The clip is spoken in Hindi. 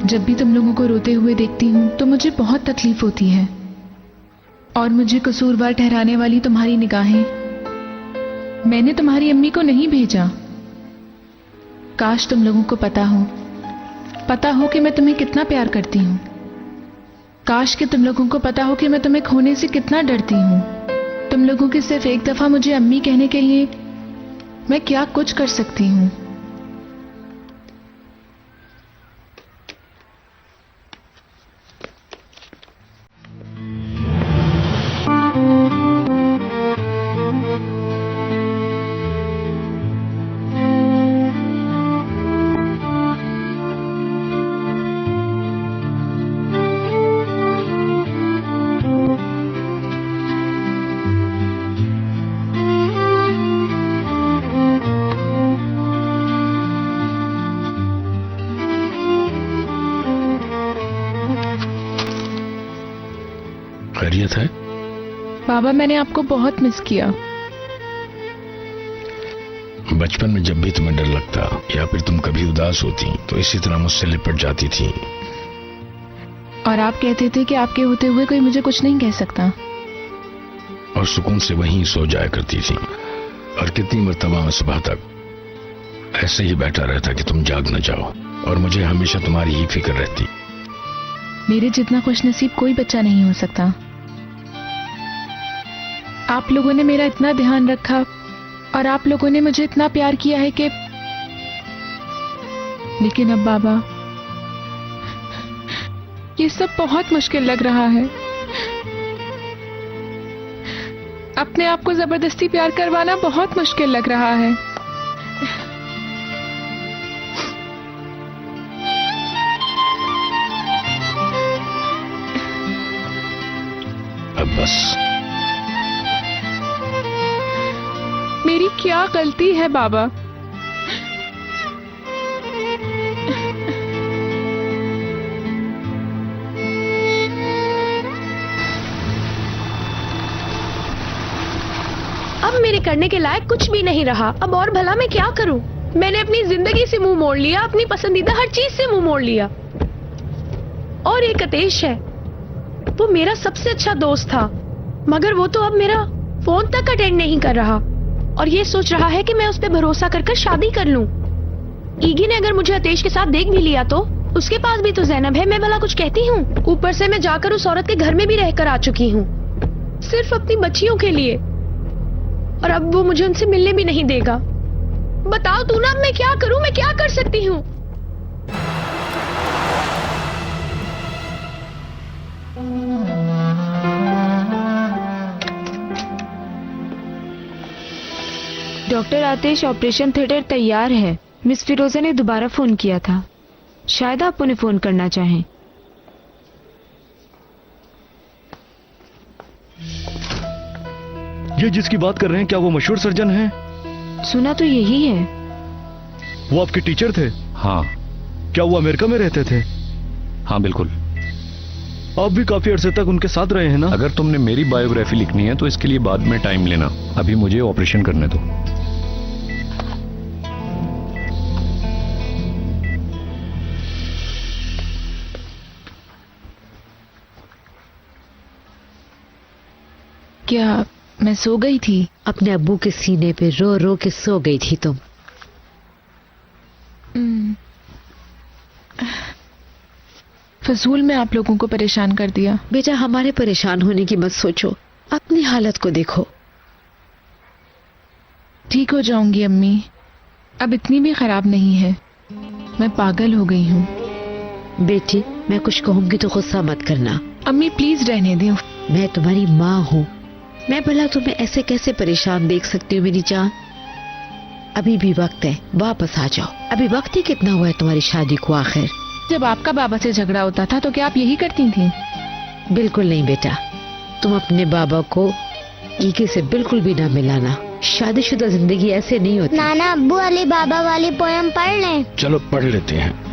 जब भी तुम लोगों को रोते हुए देखती हूँ तो मुझे बहुत तकलीफ होती है, और मुझे कसूरवार ठहराने वाली तुम्हारी निगाहें। मैंने तुम्हारी अम्मी को नहीं भेजा। काश तुम लोगों को पता हो कि मैं तुम्हें कितना प्यार करती हूँ। काश कि तुम लोगों को पता हो कि मैं तुम्हें खोने से कितना डरती हूँ। तुम लोगों की सिर्फ एक दफा मुझे अम्मी कहने के लिए मैं क्या कुछ कर सकती हूँ। खैरियत है? बाबा, मैंने आपको बहुत मिस किया। बचपन में जब भी तुम्हें डर लगता या फिर तुम कभी उदास होती तो इसी तरह मुझसे लिपट जाती थी, और आप कहते थे कि आपके होते हुए कोई मुझे कुछ नहीं कह सकता, और सुकून से वहीं सो जाया करती थी। और कितनी मर्तबा मैं सुबह तक ऐसे ही बैठा रहता कि तुम जाग न जाओ, और मुझे हमेशा तुम्हारी ही फिक्र रहती। मेरे जितना खुशनसीब कोई बच्चा नहीं हो सकता। आप लोगों ने मेरा इतना ध्यान रखा, और आप लोगों ने मुझे इतना प्यार किया है कि लेकिन अब बाबा, ये सब बहुत मुश्किल लग रहा है। अपने आप को जबरदस्ती प्यार करवाना बहुत मुश्किल लग रहा है। अब बस। मेरी क्या गलती है बाबा? अब मेरे करने के लायक कुछ भी नहीं रहा। अब और भला मैं क्या करूं? मैंने अपनी जिंदगी से मुंह मोड़ लिया, अपनी पसंदीदा हर चीज से मुंह मोड़ लिया। और एक अतेश है, वो मेरा सबसे अच्छा दोस्त था, मगर वो तो अब मेरा फोन तक अटेंड नहीं कर रहा, और ये सोच रहा है कि मैं उस पर भरोसा कर शादी कर लूं। ईगी ने अगर मुझे अतेश के साथ देख भी लिया तो उसके पास भी तो ज़ैनब है, मैं भला कुछ कहती हूँ? ऊपर से मैं जाकर उस औरत के घर में भी रहकर आ चुकी हूँ, सिर्फ अपनी बच्चियों के लिए, और अब वो मुझे उनसे मिलने भी नहीं देगा। बताओ तू ना, अब मैं क्या करूं? मैं क्या कर सकती हूँ? डॉक्टर आतिश, ऑपरेशन थिएटर तैयार है। मिस फिरोजा ने दोबारा फोन किया था, शायद आप उन्हें फोन करना चाहें। ये जिसकी बात कर रहे हैं, क्या वो मशहूर सर्जन हैं? सुना तो यही है। वो आपके टीचर थे? हाँ। क्या वो अमेरिका में रहते थे? हाँ बिल्कुल। आप भी काफी अरसे तक उनके साथ रहे हैं ना? अगर तुमने मेरी बायोग्राफी लिखनी है तो इसके लिए बाद में टाइम लेना, अभी मुझे ऑपरेशन करने दो। क्या मैं सो गई थी? अपने अब्बू के सीने पे रो रो के सो गई थी तुम। फजूल में आप लोगों को परेशान कर दिया। बेटा, हमारे परेशान होने की मत सोचो, अपनी हालत को देखो। ठीक हो जाऊंगी अम्मी, अब इतनी भी खराब नहीं है। मैं पागल हो गई हूँ। बेटी, मैं कुछ कहूंगी तो गुस्सा मत करना। अम्मी प्लीज रहने दो। मैं तुम्हारी माँ हूँ, मैं भला तुम्हें ऐसे कैसे परेशान देख सकती हूँ मेरी जान? अभी भी वक्त है, वापस आ जाओ। अभी वक्त ही कितना हुआ है तुम्हारी शादी को? आखिर जब आपका बाबा से झगड़ा होता था तो क्या आप यही करती थी? बिल्कुल नहीं बेटा, तुम अपने बाबा को ईके से बिल्कुल भी ना मिलाना। शादीशुदा जिंदगी ऐसे नहीं होती। नाना, अब्बू वाली बाबा वाली पोयम पढ़ लें? चलो पढ़ लेते हैं।